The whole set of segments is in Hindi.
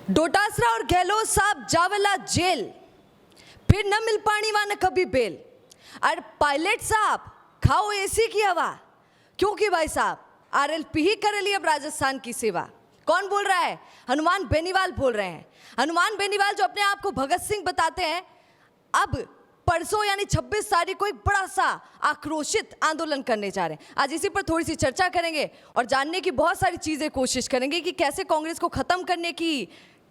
डोटासरा और गहलोत साहब जावला जेल, फिर न मिल पानी वहां न कभी बेल। और पायलट साहब खाओ एसी की हवा, क्योंकि भाई साहब आरएलपी ही करेली अब राजस्थान की सेवा। कौन बोल रहा है? हनुमान बेनीवाल बोल रहे हैं। हनुमान बेनीवाल जो अपने आप को भगत सिंह बताते हैं, अब परसों यानी 26 तारीख को एक बड़ा सा आक्रोशित आंदोलन करने जा रहे हैं। आज इसी पर थोड़ी सी चर्चा करेंगे और जानने की बहुत सारी चीजें कोशिश करेंगे कि कैसे कांग्रेस को खत्म करने की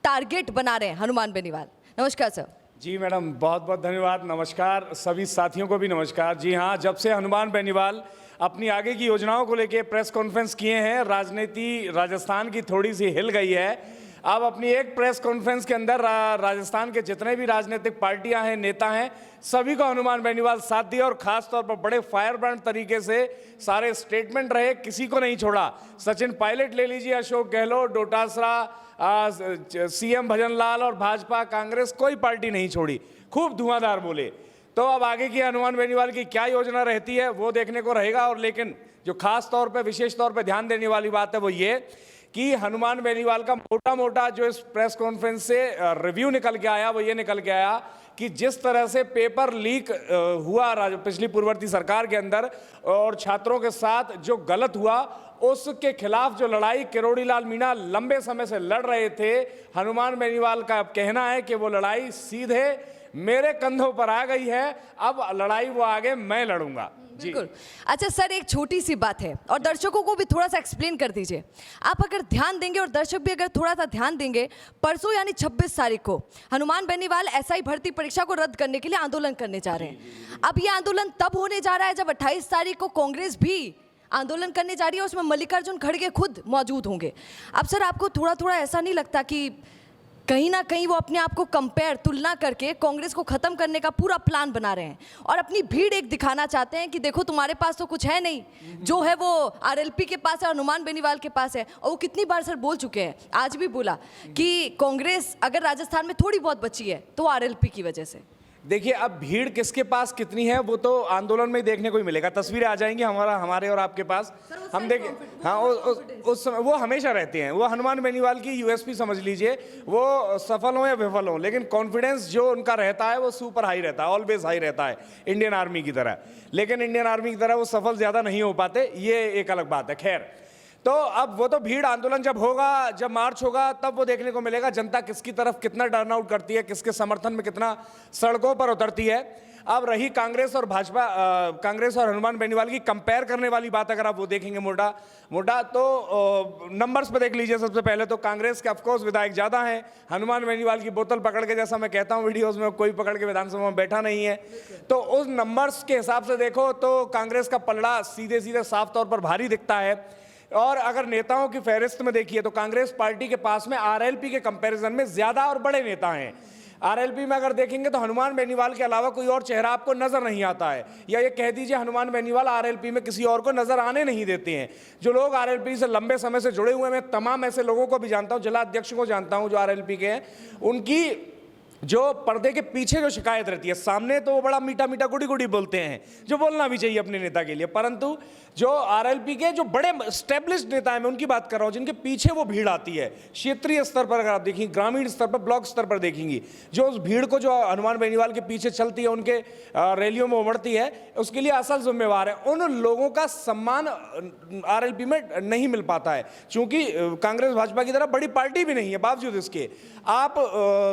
टारगेट बना रहे हैं हनुमान बेनीवाल। नमस्कार सर। जी मैडम, बहुत बहुत धन्यवाद। नमस्कार सभी साथियों को भी नमस्कार। जी हाँ, जब से हनुमान बेनीवाल अपनी आगे की योजनाओं को लेकर प्रेस कॉन्फ्रेंस किए हैं, राजनीति राजस्थान की थोड़ी सी हिल गई है। अब अपनी एक प्रेस कॉन्फ्रेंस के अंदर राजस्थान के जितने भी राजनीतिक पार्टियां हैं, नेता हैं, सभी को हनुमान बेनीवाल साथ दिया और खास तौर पर बड़े फायर ब्रांड तरीके से सारे स्टेटमेंट रहे, किसी को नहीं छोड़ा। सचिन पायलट ले लीजिए, अशोक गहलोत, डोटासरा, सीएम भजनलाल और भाजपा कांग्रेस, कोई पार्टी नहीं छोड़ी, खूब धुआंधार बोले। तो अब आगे की हनुमान बेनीवाल की क्या योजना रहती है वो देखने को रहेगा। और लेकिन जो खास तौर पे विशेष तौर पे ध्यान देने वाली बात है वो ये कि हनुमान बेनीवाल का मोटा मोटा जो इस प्रेस कॉन्फ्रेंस से रिव्यू निकल के आया वो ये निकल के आया कि जिस तरह से पेपर लीक हुआ पिछली पूर्ववर्ती सरकार के अंदर और छात्रों के साथ जो गलत हुआ, उसके खिलाफ जो लड़ाई किरोड़ी लाल मीणा लंबे समय से लड़ रहे थे, हनुमान बेनीवाल का कहना है कि वो लड़ाई सीधे मेरे कंधों पर आ गई है, अब लड़ाई वो आगे मैं लड़ूंगा। बिल्कुल। अच्छा सर, एक छोटी सी बात है और दर्शकों को भी थोड़ा सा एक्सप्लेन कर दीजिए। आप अगर ध्यान देंगे और दर्शक भी अगर थोड़ा सा ध्यान देंगे, परसों यानी 26 तारीख को हनुमान बेनीवाल एसआई भर्ती परीक्षा को रद्द करने के लिए आंदोलन करने जा रहे हैं। अब ये आंदोलन तब होने जा रहा है जब 28 तारीख को कांग्रेस भी आंदोलन करने जा रही है, उसमें मल्लिकार्जुन खड़गे खुद मौजूद होंगे। अब सर, आपको थोड़ा थोड़ा ऐसा नहीं लगता कि कहीं ना कहीं वो अपने आप को कंपेयर तुलना करके कांग्रेस को खत्म करने का पूरा प्लान बना रहे हैं और अपनी भीड़ एक दिखाना चाहते हैं कि देखो तुम्हारे पास तो कुछ है नहीं, जो है वो आरएलपी के पास है, हनुमान बेनीवाल के पास है। और वो कितनी बार सर बोल चुके हैं, आज भी बोला कि कांग्रेस अगर राजस्थान में थोड़ी बहुत बची है तो आरएलपी की वजह से। देखिए, अब भीड़ किसके पास कितनी है वो तो आंदोलन में ही देखने को ही मिलेगा। तस्वीरें आ जाएंगी हमारे और आपके पास, हम देखें। हाँ, उस समय वो हमेशा रहते हैं। वो हनुमान बेनीवाल की यूएसपी समझ लीजिए, वो सफल हो या विफल हो, लेकिन कॉन्फिडेंस जो उनका रहता है वो सुपर हाई रहता है, ऑलवेज हाई रहता है, इंडियन आर्मी की तरह। लेकिन इंडियन आर्मी की तरह वो सफल ज्यादा नहीं हो पाते, ये एक अलग बात है। खैर, तो अब वो तो भीड़ आंदोलन जब होगा, जब मार्च होगा, तब वो देखने को मिलेगा जनता किसकी तरफ कितना टर्नआउट करती है, किसके समर्थन में कितना सड़कों पर उतरती है। अब रही कांग्रेस और भाजपा, कांग्रेस और हनुमान बेनीवाल की कंपेयर करने वाली बात अगर आप वो देखेंगे मोटा तो नंबर्स पे देख लीजिए। सबसे पहले तो कांग्रेस के ऑफकोर्स विधायक ज्यादा हैं। हनुमान बेनीवाल की बोतल पकड़ के, जैसा मैं कहता हूं वीडियोस में, कोई पकड़ के विधानसभा में बैठा नहीं है। तो उस नंबर्स के हिसाब से देखो तो कांग्रेस का पलड़ा सीधे सीधे साफ तौर पर भारी दिखता है। और अगर नेताओं की फहरिस्त में देखिए तो कांग्रेस पार्टी के पास में आरएलपी के कंपैरिजन में ज्यादा और बड़े नेता हैं। आरएलपी में अगर देखेंगे तो हनुमान बेनीवाल के अलावा कोई और चेहरा आपको नजर नहीं आता है, या ये कह दीजिए हनुमान बेनीवाल आरएलपी में किसी और को नजर आने नहीं देते हैं। जो लोग आरएलपी से लंबे समय से जुड़े हुए हैं, मैं तमाम ऐसे लोगों को भी जानता हूं, जिला अध्यक्ष को जानता हूं जो आरएलपी के हैं, उनकी जो पर्दे के पीछे जो शिकायत रहती है, सामने तो वो बड़ा मीठा मीठा गुड़ी गुड़ी बोलते हैं, जो बोलना भी चाहिए अपने नेता के लिए, परंतु जो आरएलपी के जो बड़े एस्टेब्लिश्ड नेता हैं, मैं उनकी बात कर रहा हूं, जिनके पीछे वो भीड़ आती है, क्षेत्रीय स्तर पर अगर आप देखेंगे, ग्रामीण स्तर पर, ब्लॉक स्तर पर देखेंगी, जो उस भीड़ को जो हनुमान बेनीवाल के पीछे चलती है, उनके रैलियों में उमड़ती है, उसके लिए असल जिम्मेवार है। उन लोगों का सम्मान आरएलपी में नहीं मिल पाता है, क्योंकि कांग्रेस भाजपा की तरह बड़ी पार्टी भी नहीं है। बावजूद इसके आप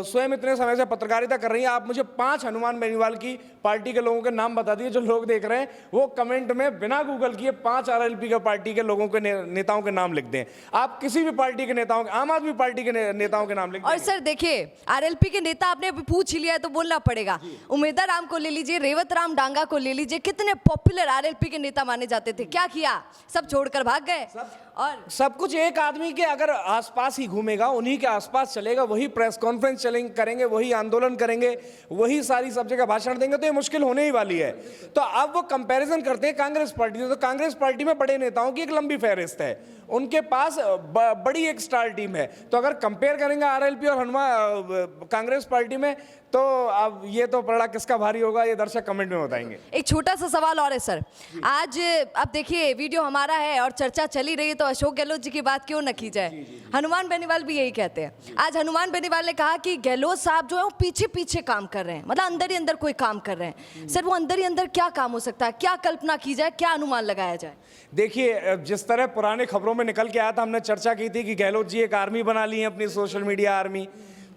स्वयं इतने समय से पत्रकारिता कर रही हैं, आप मुझे 5 हनुमान बेनीवाल की पार्टी के लोगों के नाम बता दिए। जो लोग देख रहे हैं वो कमेंट में बिना गूगल किए 5 आरएलपी के पार्टी के लोगों के नेताओं के नाम लिख दें। आप किसी भी पार्टी के नेताओं, आम आदमी पार्टी के नेताओं के नाम लिख दें। और सर देखिए, आरएलपी के नेता आपने अभी पूछ ही लिया है तो बोलना पड़ेगा। उमेदा राम को ले लीजिए, रेवत राम डांगा को ले लीजिए, कितने पॉपुलर आरएलपी के नेता माने जाते थे, क्या किया? सब छोड़कर भाग गए। और सब कुछ एक आदमी के अगर आसपास ही घूमेगा, उन्हीं के आसपास चलेगा, वही प्रेस कॉन्फ्रेंस करेंगे, वही आंदोलन करेंगे, वही सारी सब जगह भाषण देंगे, तो ये मुश्किल होने ही वाली है। तो अब वो कंपैरिजन करते हैं कांग्रेस पार्टी से, तो कांग्रेस पार्टी में बड़े नेताओं की एक लंबी फहरिस्त है, उनके पास बड़ी एक स्टार टीम है। तो अगर कंपेयर करेंगे आरएलपी और हनुमान कांग्रेस पार्टी में, तो अब ये तो पलड़ा किसका भारी होगा ये दर्शक कमेंट में बताएंगे। एक छोटा सा सवाल और है सर, आज अब देखिए वीडियो हमारा है और चर्चा चली रही है, तो तो अशोक गहलोत जी की बात क्यों न की जाए। हनुमान बेनीवाल भी यही कहते हैं। आज हनुमान बेनीवाल ने कहा कि गहलोत साहब जो है वो पीछे पीछे काम कर रहे हैं, मतलब अंदर ही अंदर कोई काम कर रहे हैं। सर वो अंदर ही अंदर क्या काम हो सकता है, क्या कल्पना की जाए, क्या अनुमान लगाया जाए? देखिए, जिस तरह पुराने खबरों में निकल के आया था, हमने चर्चा की थी कि गहलोत जी एक आर्मी बना ली है, अपनी सोशल मीडिया आर्मी,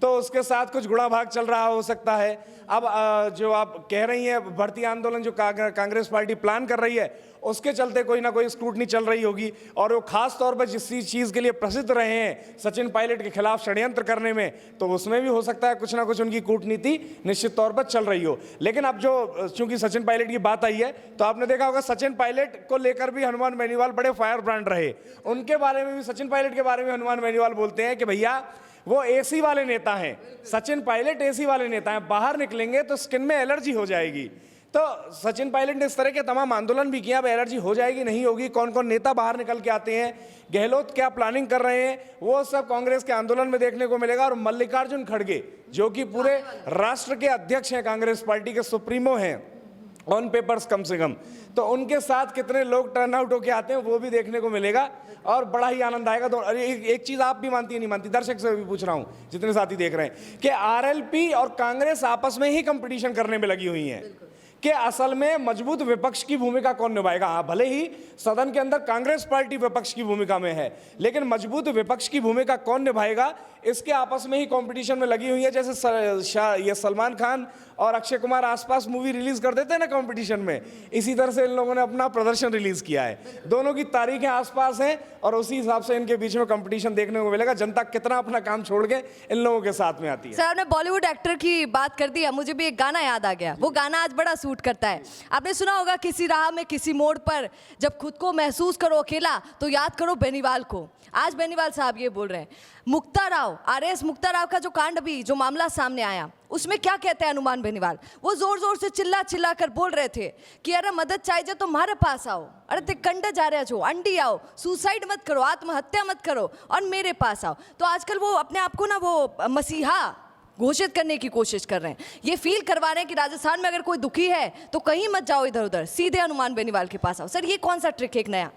तो उसके साथ कुछ गुड़ा भाग चल रहा हो सकता है। अब जो आप कह रही हैं भर्ती आंदोलन जो कांग्रेस पार्टी प्लान कर रही है, उसके चलते कोई ना कोई स्क्रूटनी चल रही होगी। और वो खास तौर पर जिस चीज़ के लिए प्रसिद्ध रहे हैं सचिन पायलट के खिलाफ षड्यंत्र करने में, तो उसमें भी हो सकता है कुछ ना कुछ उनकी कूटनीति निश्चित तौर पर चल रही हो। लेकिन अब जो चूंकि सचिन पायलट की बात आई है, तो आपने देखा होगा सचिन पायलट को लेकर भी हनुमान बेनीवाल बड़े फायर ब्रांड रहे। उनके बारे में भी, सचिन पायलट के बारे में हनुमान बेनीवाल बोलते हैं कि भैया वो एसी वाले नेता हैं, सचिन पायलट एसी वाले नेता हैं, बाहर निकलेंगे तो स्किन में एलर्जी हो जाएगी। तो सचिन पायलट ने इस तरह के तमाम आंदोलन भी किया। अब एलर्जी हो जाएगी नहीं होगी, कौन कौन नेता बाहर निकल के आते हैं, गहलोत क्या प्लानिंग कर रहे हैं, वो सब कांग्रेस के आंदोलन में देखने को मिलेगा। और मल्लिकार्जुन खड़गे जो कि पूरे राष्ट्र के अध्यक्ष हैं, कांग्रेस पार्टी के सुप्रीमो हैं ऑन पेपर्स कम से कम, तो उनके साथ कितने लोग टर्न आउट होके आते हैं वो भी देखने को मिलेगा और बड़ा ही आनंद आएगा। तो अरे एक चीज आप भी मानती है नहीं मानती, दर्शक से भी पूछ रहा हूं, जितने साथी देख रहे हैं, कि आरएलपी और कांग्रेस आपस में ही कंपटीशन करने में लगी हुई हैं कि असल में मजबूत विपक्ष की भूमिका कौन निभाएगा। हाँ, भले ही सदन के अंदर कांग्रेस पार्टी विपक्ष की भूमिका में है, लेकिन मजबूत विपक्ष की भूमिका कौन निभाएगा, इसके आपस में ही कंपटीशन में लगी हुई है। जैसे ये सलमान खान और अक्षय कुमार आसपास मूवी रिलीज कर देते हैं ना कंपटीशन में, इसी तरह से इन लोगों ने अपना प्रदर्शन रिलीज किया है। दोनों की तारीखें आसपास हैं और उसी हिसाब से इनके बीच में कंपटीशन देखने को मिलेगा। जनता कितना अपना काम छोड़ के इन लोगों के साथ में आती है। सर आपने बॉलीवुड एक्टर की बात कर दी है, मुझे भी एक गाना याद आ गया। वो गाना आज बड़ा सूट करता है। आपने सुना होगा, किसी राह में किसी मोड़ पर जब खुद को महसूस करो अकेला तो याद करो बेनीवाल को। आज बेनीवाल साहब ये बोल रहे हैं। मुक्ता राव, आरएस मुक्ता राव का जो कांड भी, जो मामला सामने आया, उसमें क्या कहते हैं हनुमान बेनीवाल? वो जोर जोर से चिल्ला चिल्ला कर बोल रहे थे कि अरे मदद चाहिए तो हमारे पास आओ, अरे ते कंडे जा रहे हो, अंडी आओ, सुसाइड मत करो, आत्महत्या मत करो और मेरे पास आओ। तो आजकल वो अपने आप को ना वो मसीहा घोषित करने की कोशिश कर रहे हैं। ये फील करवा रहे हैं कि राजस्थान में अगर कोई दुखी है तो कहीं मत जाओ इधर उधर, सीधे हनुमान बेनीवाल के पास आओ। सर ये कौन सा ट्रिक है एक नया?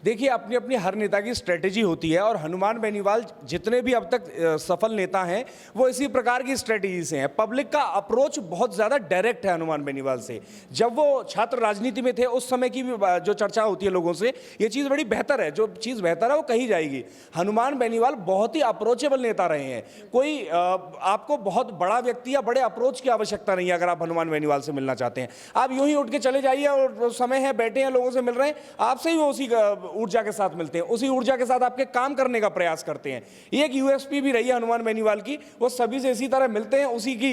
देखिए, अपनी अपनी हर नेता की स्ट्रेटेजी होती है और हनुमान बेनीवाल जितने भी अब तक सफल नेता हैं वो इसी प्रकार की स्ट्रेटेजी से हैं। पब्लिक का अप्रोच बहुत ज़्यादा डायरेक्ट है हनुमान बेनीवाल से। जब वो छात्र राजनीति में थे उस समय की भी जो चर्चा होती है लोगों से, ये चीज़ बड़ी बेहतर है, जो चीज़ बेहतर है वो कही जाएगी। हनुमान बेनीवाल बहुत ही अप्रोचेबल नेता रहे हैं। कोई आपको बहुत बड़ा व्यक्ति या बड़े अप्रोच की आवश्यकता नहीं है अगर आप हनुमान बेनीवाल से मिलना चाहते हैं। आप यूं ही उठ के चले जाइए और समय है, बैठे हैं, लोगों से मिल रहे हैं, आपसे ही वो उसी ऊर्जा के साथ मिलते हैं, उसी ऊर्जा के साथ आपके काम करने का प्रयास करते हैं। ये एक यूएसपी भी रही है हनुमान बेनीवाल की। वो सभी से इसी तरह मिलते हैं, उसी की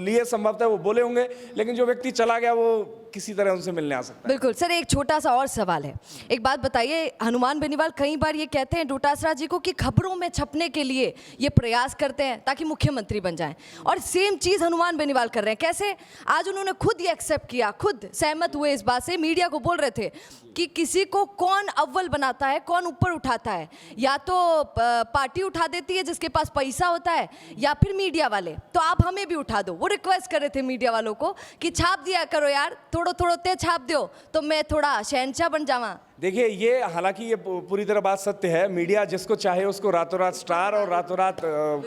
लिए संभवतः वो बोले होंगे, लेकिन जो व्यक्ति चला गया वो किसी तरह उनसे मिलने आ सकता है। बिल्कुल। सर एक छोटा सा और सवाल है, एक बात बताइए, हनुमान बेनीवाल कई बार ये कहते हैं डोटासरा जी को कि खबरों में छपने के लिए ये प्रयास करते हैं ताकि मुख्यमंत्री बन जाएं, और सेम चीज हनुमान बेनीवाल कर रहे हैं। कैसे? आज उन्होंने खुद ये एक्सेप्ट किया, खुद सहमत हुए इस बात से, मीडिया को बोल रहे थे कि किसी को कौन अव्वल बनाता है, कौन ऊपर उठाता है, या तो पार्टी उठा देती है जिसके पास पैसा होता है, या फिर मीडिया वाले, तो आप हमें भी उठा दो। वो रिक्वेस्ट कर रहे थे मीडिया वालों को कि छाप दिया करो यार, थोड़ो थोड़ो ते छाप दो तो मैं थोड़ा शहंशाह बन जावा। देखिए, ये हालांकि ये पूरी तरह बात सत्य है। मीडिया जिसको चाहे उसको रातों रात स्टार और रातों रात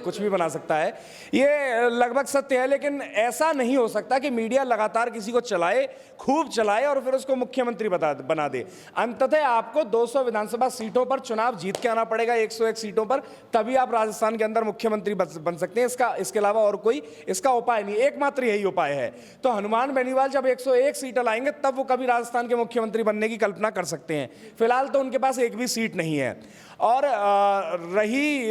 कुछ भी बना सकता है, ये लगभग सत्य है। लेकिन ऐसा नहीं हो सकता कि मीडिया लगातार किसी को चलाए, खूब चलाए और फिर उसको मुख्यमंत्री बना दे। अंततः आपको 200 विधानसभा सीटों पर चुनाव जीत के आना पड़ेगा, 101 सीटों पर, तभी आप राजस्थान के अंदर मुख्यमंत्री बन सकते हैं। इसके अलावा और कोई इसका उपाय नहीं, एकमात्र यही उपाय है। तो हनुमान बेनीवाल जब 101 सीटें लाएंगे तब वो कभी राजस्थान के मुख्यमंत्री बनने की कल्पना कर सकते हैं। फिलहाल तो उनके पास एक भी सीट नहीं है। और रही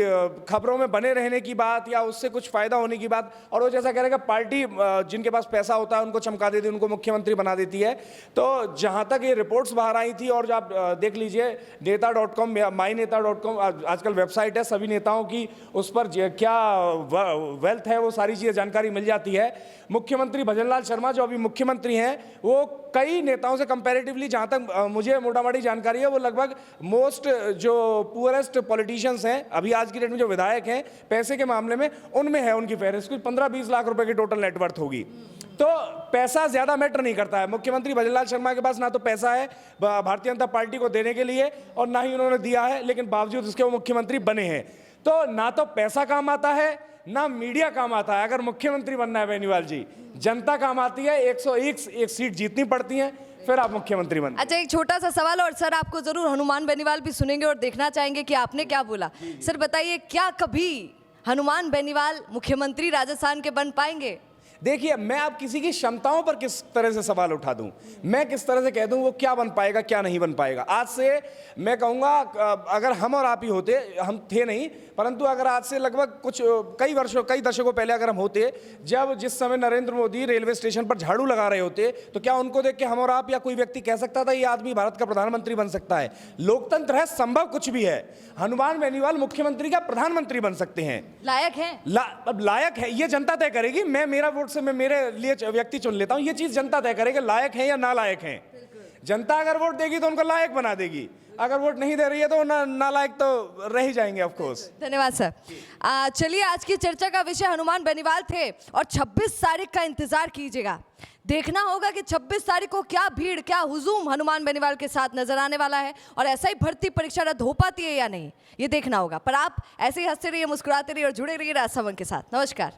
खबरों में बने रहने की बात या उससे कुछ फायदा होने की बात, और वो जैसा कह रहे हैं कि पार्टी जिनके पास पैसा होता है उनको चमका देती है, उनको मुख्यमंत्री बना देती है। तो जहां तक ये रिपोर्ट्स बाहर आई थी, और आप देख लीजिए नेता.com, myनेता.com आजकल वेबसाइट है सभी नेताओं की, उस पर क्या वेल्थ है वो सारी चीजें जानकारी मिल जाती है। मुख्यमंत्री भजनलाल शर्मा जो अभी मुख्यमंत्री हैं, वो कई नेताओं से कंपैरेटिवली, जहां तक मुझे मोटामोटी जानकारी है, वो लगभग मोस्ट जो पुअरेस्ट पॉलिटिशियंस हैं अभी आज की डेट में, जो विधायक हैं पैसे के मामले में, उनमें है उनकी फहरिस्त। कुछ 15-20 लाख रुपए की टोटल नेटवर्थ होगी। तो पैसा ज्यादा मैटर नहीं करता है। मुख्यमंत्री भजनलाल शर्मा के पास ना तो पैसा है भारतीय जनता पार्टी को देने के लिए और ना ही उन्होंने दिया है, लेकिन बावजूद इसके वो मुख्यमंत्री बने हैं। तो ना तो पैसा काम आता है ना मीडिया काम आता है। अगर मुख्यमंत्री बनना है बेनीवाल जी, जनता काम आती है, 101 सीट जीतनी पड़ती है, फिर आप मुख्यमंत्री बनते हैं। अच्छा, एक छोटा सा सवाल, और सर आपको जरूर हनुमान बेनीवाल भी सुनेंगे और देखना चाहेंगे कि आपने क्या बोला। सर बताइए, क्या कभी हनुमान बेनीवाल मुख्यमंत्री राजस्थान के बन पाएंगे? देखिए, मैं आप किसी की क्षमताओं पर किस तरह से सवाल उठा दूं, मैं किस तरह से कह दूं वो क्या बन पाएगा क्या नहीं बन पाएगा। आज से मैं कहूंगा, अगर हम और आप ही होते, हम थे नहीं, परंतु अगर आज से लगभग कई दशकों पहले अगर हम होते, जब जिस समय नरेंद्र मोदी रेलवे स्टेशन पर झाड़ू लगा रहे होते, तो क्या उनको देख के हम और आप या कोई व्यक्ति कह सकता था ये आदमी भारत का प्रधानमंत्री बन सकता है? लोकतंत्र है, संभव कुछ भी है। हनुमान बेनीवाल मुख्यमंत्री का प्रधानमंत्री बन सकते हैं। लायक है? अब लायक है ये जनता तय करेगी। मेरा वोट से मैं मेरे लिए व्यक्ति चुन लेता हूं, ये चीज जनता तय करेगी लायक है या ना लायक है। जनता अगर वोट देगी तो उनको लायक बना देगी, अगर वोट नहीं दे रही है तो नालायक तो रह ही जाएंगे ऑफ कोर्स। धन्यवाद सर। चलिए, आज की चर्चा का विषय हनुमान बेनीवाल थे और 26 तारीख का इंतजार कीजिएगा। देखना होगा कि 26 तारीख को क्या भीड़, क्या हुजूम हनुमान बेनीवाल के साथ नजर आने वाला है और ऐसा ही भर्ती परीक्षा रद्द हो पाती है या नहीं, ये देखना होगा। पर आप ऐसे ही हंसते रहिए, मुस्कुराते रहिए और जुड़े रहिए राजसमंद के साथ। नमस्कार।